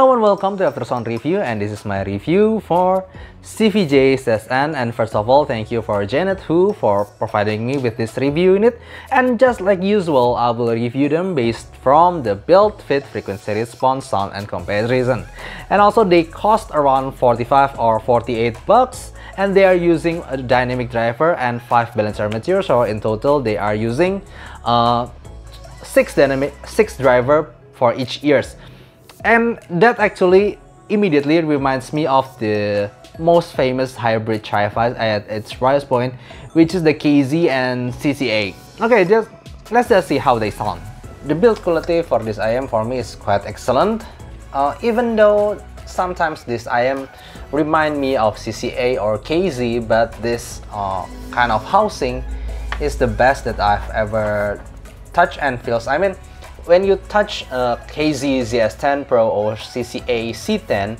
Hello and welcome to Aftersound Review, and this is my review for CVJ CSN. And first of all, thank you for Janet Hu for providing me with this review unit. And just like usual, I will review them based from the build, fit, frequency response, sound, and comparison. And also they cost around 45 or 48 bucks, and they are using a dynamic driver and 5 balance armature. So in total, they are using 6 driver for each ears. And that actually immediately reminds me of the most famous hybrid hi-fi at its price point, which is the KZ and CCA. Okay, let's just see how they sound. The build quality for this IM for me is quite excellent, even though sometimes this IM remind me of CCA or KZ, but this kind of housing is the best that I've ever touched and feels. I mean, when you touch KZ ZS10 Pro or CCA C10,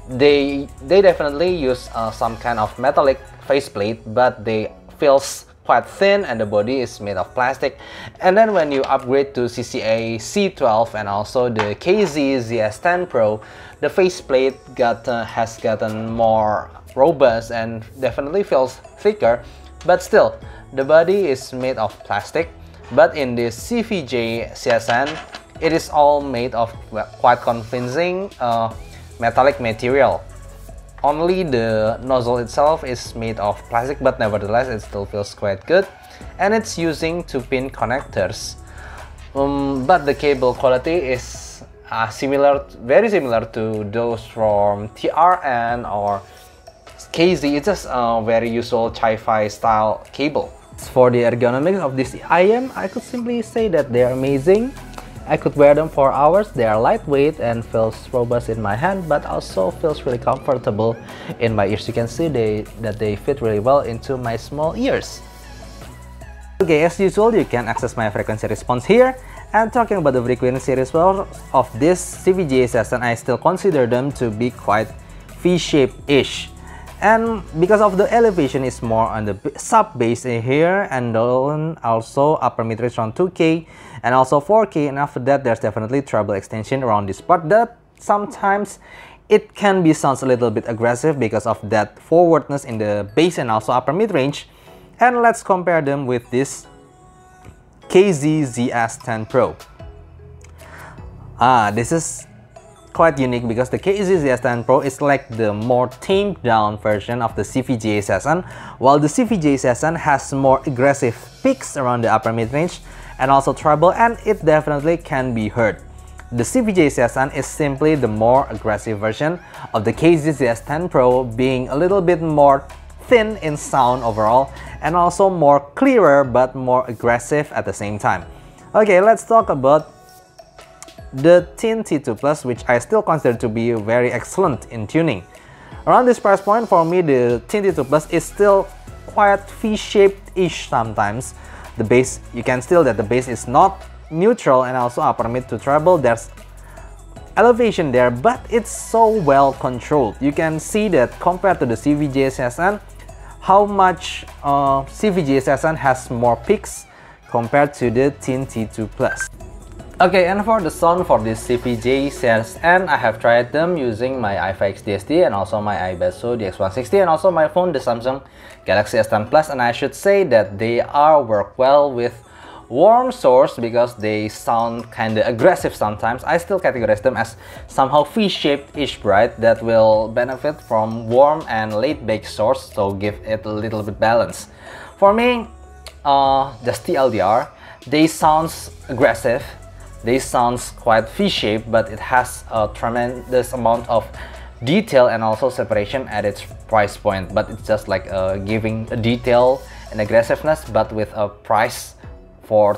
they definitely use some kind of metallic faceplate, but they feels quite thin and the body is made of plastic. And then when you upgrade to CCA C12 and also the KZ ZS10 Pro, the faceplate has gotten more robust and definitely feels thicker, but still the body is made of plastic. But in this CVJ CSN, it is all made of quite convincing metallic material. Only the nozzle itself is made of plastic, but nevertheless it still feels quite good. And it's using 2-pin connectors. But the cable quality is very similar to those from TRN or KZ. It's just a very usual hi-fi style cable. For the ergonomics of this IM, I could simply say that they are amazing. I could wear them for hours. They are lightweight and feels robust in my hand, but also feels really comfortable in my ears. You can see that they fit really well into my small ears. Okay, as usual, you can access my frequency response here. And talking about the frequency response of this CVJ CSN, I still consider them to be quite V-shaped-ish. And because of the elevation is more on the sub bass here, and then also upper mid-range around 2K and also 4K, and after that there's definitely treble extension around this part that sometimes it can be sounds a little bit aggressive because of that forwardness in the bass and also upper mid-range. And let's compare them with this KZ ZS10 Pro. This is quite unique because the KZ ZS10 Pro is like the more tamed down version of the CVJ CSN, while the CVJ CSN has more aggressive peaks around the upper mid-range and also treble, and it definitely can be heard. The CVJ CSN is simply the more aggressive version of the KZ ZS10 Pro, being a little bit more thin in sound overall and also more clearer but more aggressive at the same time. Okay, let's talk about the Thin T2 Plus, which I still consider to be very excellent in tuning. Around this price point, for me, the Thin T2 Plus is still quite V-shaped-ish sometimes. The bass, you can still that the bass is not neutral, and also upper mid to treble, there's elevation there, but it's so well controlled. You can see that compared to the CVJ CSN, how much CVJ CSN has more peaks compared to the Thin T2 Plus. Okay, and for the sound for this CVJ CSN, I have tried them using my i5 XDSD and also my iBasso DX160 and also my phone, the Samsung Galaxy S10 Plus, and I should say that they work well with warm source because they sound kinda aggressive sometimes. I still categorize them as somehow V-shaped-ish bright that will benefit from warm and late-bake source, so give it a little bit balance. For me, just TLDR, they sounds aggressive. They sounds quite V-shaped, but it has a tremendous amount of detail and also separation at its price point. But it's just like giving a detail and aggressiveness, but with a price for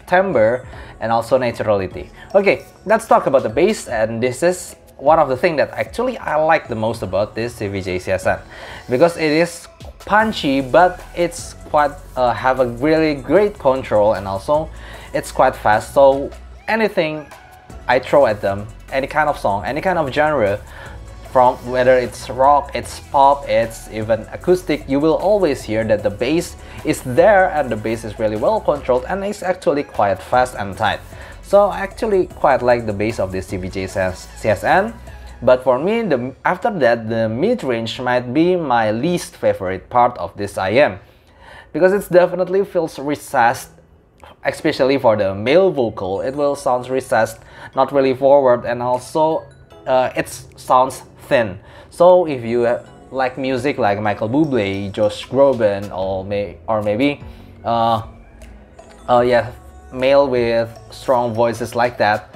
timbre and also naturality. Okay, let's talk about the bass, and this is one of the things that actually I like the most about this CVJ CSN, because it is punchy, but it's quite have a really great control, and also it's quite fast. So anything I throw at them, any kind of song, any kind of genre, from whether it's rock, it's pop, it's even acoustic, you will always hear that the bass is there, and the bass is really well controlled and it's actually quite fast and tight. So I actually quite like the bass of this CVJ CSN. But for me, after that, the mid-range might be my least favorite part of this IM, because it definitely feels recessed, especially for the male vocal. It will sound recessed, not really forward, and also it sounds thin. So if you like music like Michael Bublé, Josh Groban, or maybe yeah, male with strong voices like that,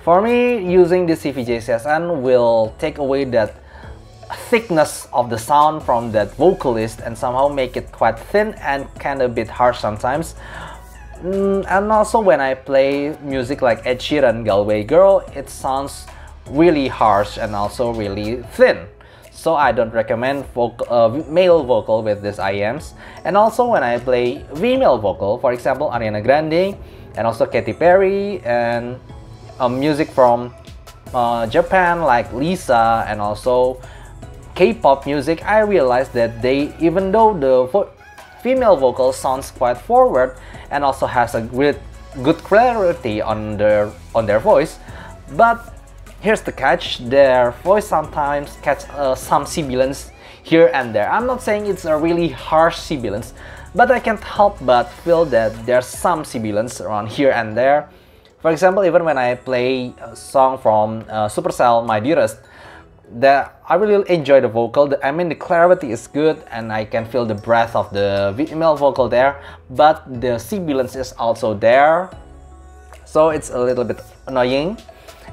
for me, using the CVJ CSN will take away that thickness of the sound from that vocalist and somehow make it quite thin and kind of a bit harsh sometimes. And also when I play music like Ed Sheeran, Galway Girl, it sounds really harsh and also really thin. So I don't recommend male vocal with these IMs. And also when I play female vocal, for example Ariana Grande and also Katy Perry, and music from Japan like Lisa, and also K-pop music, I realized that even though the female vocal sounds quite forward and also has a good clarity on their voice, but here's the catch: their voice sometimes catch some sibilance here and there. I'm not saying it's a really harsh sibilance, but I can't help but feel that there's some sibilance around here and there. For example, even when I play a song from Supercell, My Dearest, I really enjoy the vocal. I mean, the clarity is good and I can feel the breath of the female vocal there, but the sibilance is also there, so it's a little bit annoying.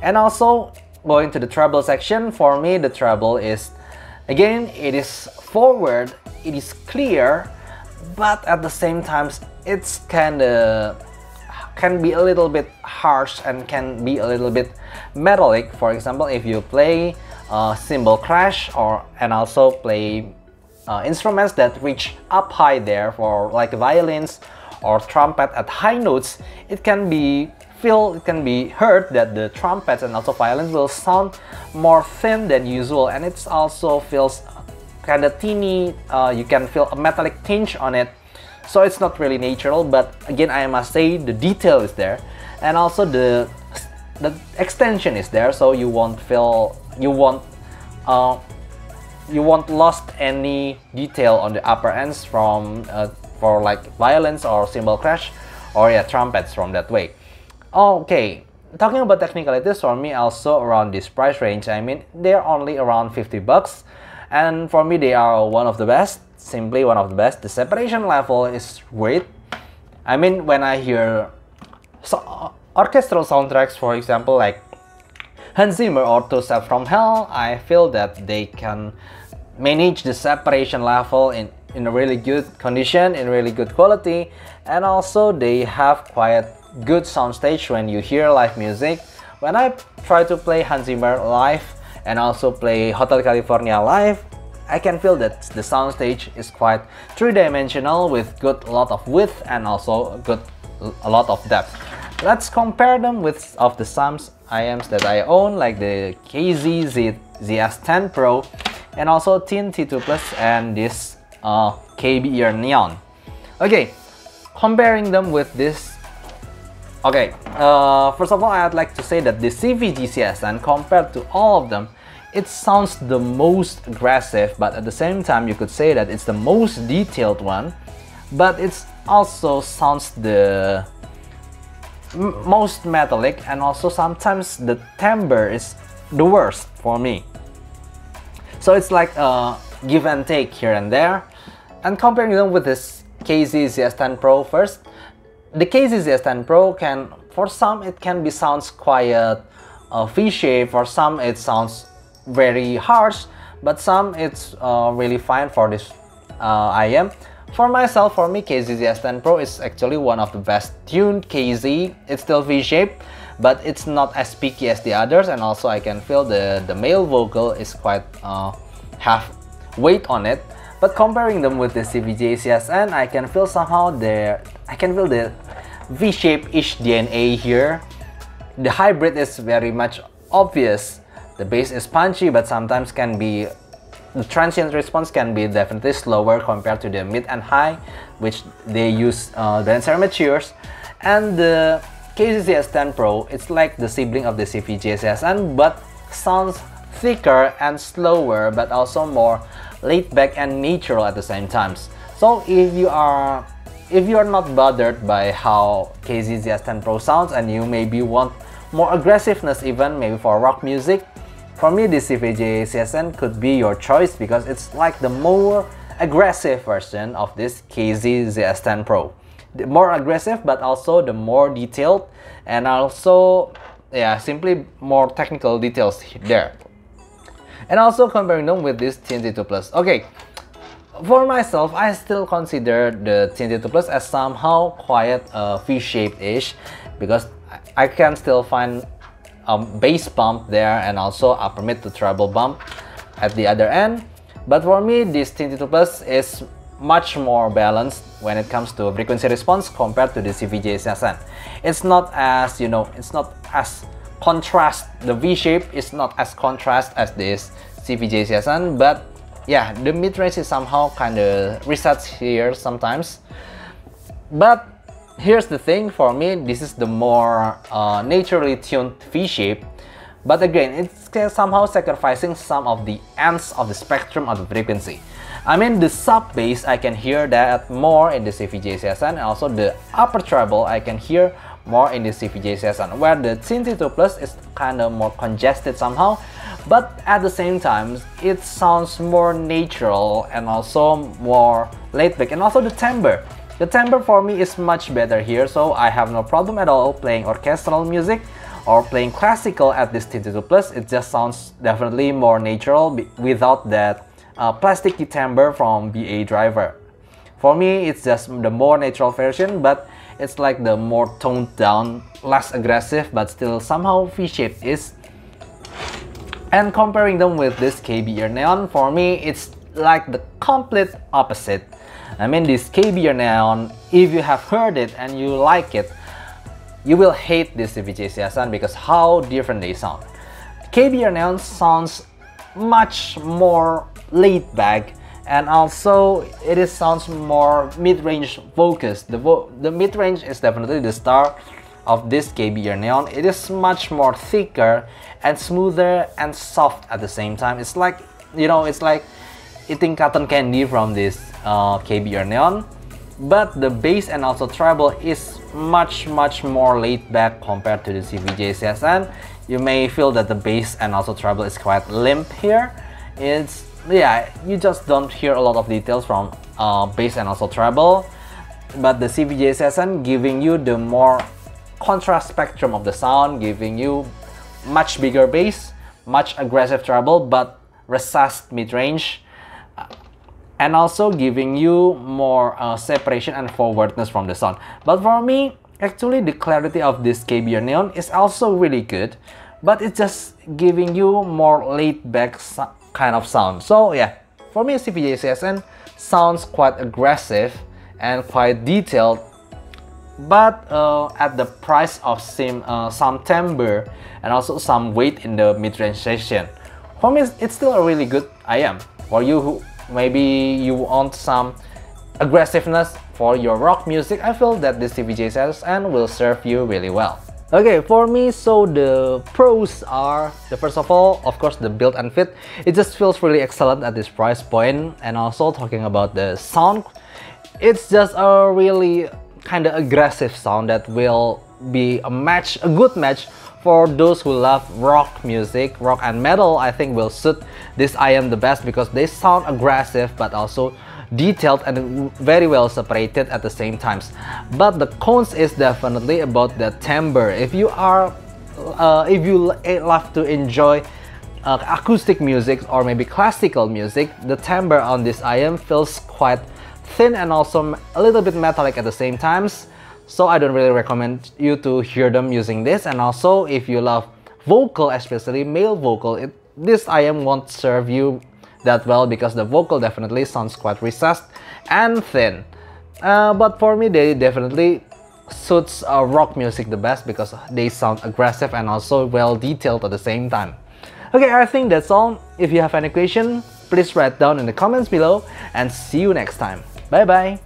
And also, going to the treble section, for me the treble is, again, it is forward, it is clear, but at the same time it's can be a little bit harsh and can be a little bit metallic. For example, if you play cymbal crash and also play instruments that reach up high there, for like violins or trumpet at high notes, it can be heard that the trumpets and also violins will sound more thin than usual, and it also feels kind of teeny. You can feel a metallic tinge on it. So it's not really natural, but again, I must say the detail is there, and also the extension is there, so you won't lost any detail on the upper ends from for like violins or cymbal crash or yeah, trumpets from that way. Okay, talking about technicalities, for me also around this price range, I mean they're only around 50 bucks, and for me they are one of the best. Simply one of the best. The separation level is great. I mean, when I hear orchestral soundtracks, for example, like Hans Zimmer or To Step From Hell, I feel that they can manage the separation level in a really good condition, in really good quality, and also they have quite good soundstage when you hear live music. When I try to play Hans Zimmer live and also play Hotel California live, I can feel that the soundstage is quite three-dimensional with a lot of width and also a lot of depth. Let's compare them with the some IMs that I own, like the ZS10 Pro and also Tin T2 Plus and this Kbear Neon. Okay, comparing them with this. Okay, first of all, I'd like to say that the CVJ CSN, compared to all of them, it sounds the most aggressive, but at the same time you could say that it's the most detailed one, but it also sounds the most metallic, and also sometimes the timbre is the worst for me. So it's like a give and take here and there. And comparing them with this ZS10 Pro first, the ZS10 Pro for some it can be sounds quiet, V-shape, for some it sounds very harsh, but some it's really fine for this IM. For myself, for me, ZS10 Pro is actually one of the best tuned KZ. It's still V-shaped, but it's not as peaky as the others, and also I can feel the male vocal is quite have weight on it. But comparing them with the CVJ CSN, I can feel somehow the V-shape-ish DNA here. The hybrid is very much obvious. The bass is punchy, but sometimes the transient response can be definitely slower compared to the mid and high, which they use Dancer Matures. And the ZS10 Pro, it's like the sibling of the CVJ CSN, but sounds thicker and slower, but also more laid back and natural at the same time. So if you are not bothered by how ZS10 Pro sounds and you maybe want more aggressiveness, even maybe for rock music, for me the CVJ CSN could be your choice because it's like the more aggressive version of this ZS10 Pro. The more aggressive, but also the more detailed, and also simply more technical details there. And also comparing them with this TNT2 Plus. Okay, for myself, I still consider the TNT2 Plus as somehow quite V-shaped-ish, because I can still find a bass bump there and also upper mid to treble bump at the other end. But for me, this TNT2 Plus is much more balanced when it comes to frequency response compared to the CVJ CSN. It's not as, it's not as contrast, the V shape is not as contrast as this CVJ CSN, but yeah, the mid-range is somehow kind of resets here sometimes. But here's the thing, for me, this is the more naturally tuned V shape. But again, it's somehow sacrificing some of the ends of the spectrum of the frequency. I mean, the sub bass, I can hear that more in the CVJ CSN, and also the upper treble, I can hear more in the CVJ CSN, where the TNT2 Plus is kind of more congested somehow, but at the same time, it sounds more natural and also more laid back. And also the timbre. The timbre for me is much better here, so I have no problem at all playing orchestral music or playing classical at this TNT2 Plus. It just sounds definitely more natural without that plasticky timbre from BA driver. For me, it's just the more natural version, but it's like the more toned down, less aggressive, but still somehow V-shaped is. And comparing them with this Kbear Neon, for me, it's like the complete opposite. I mean, this Kbear Neon, if you have heard it and you like it, you will hate this CVJ CSN because how different they sound. Kbear Neon sounds much more laid back, and also it sounds more mid-range focused. The mid-range is definitely the star of this Kbear Neon. It is much more thicker and smoother and soft at the same time. It's like, it's like eating cotton candy from this Kbear Neon. But the bass and also treble is much more laid back compared to the CVJ CSN. You may feel that the bass and also treble is quite limp here. You just don't hear a lot of details from bass and also treble. But the CVJ CSN giving you the more contrast spectrum of the sound, giving you much bigger bass, much aggressive treble, but recessed mid-range, and also giving you more separation and forwardness from the sound. But for me, actually the clarity of this Kbear Neon is also really good, but it's just giving you more laid back kind of sound. So yeah, for me CVJ CSN sounds quite aggressive and quite detailed, but at the price of some timbre and also some weight in the mid-range section. For me, it's still a really good IM. For you who maybe you want some aggressiveness for your rock music, I feel that this CVJ CSN will serve you really well. Okay, for me, so the pros are, first of all, of course, the build and fit. It just feels really excellent at this price point. And also talking about the sound, it's just a really kind of aggressive sound that will be a good match for those who love rock music. Rock and metal, I think, will suit this IM the best because they sound aggressive but also detailed and very well separated at the same times. But the cons is definitely about the timbre. If you love to enjoy acoustic music or maybe classical music, the timbre on this IM feels quite thin and also a little bit metallic at the same times. So I don't really recommend you to hear them using this. And also if you love vocal, especially male vocal, this IM won't serve you that well because the vocal definitely sounds quite recessed and thin. But for me, they definitely suits rock music the best because they sound aggressive and also well detailed at the same time. Okay, I think that's all. If you have any question, please write down in the comments below and see you next time. Bye bye.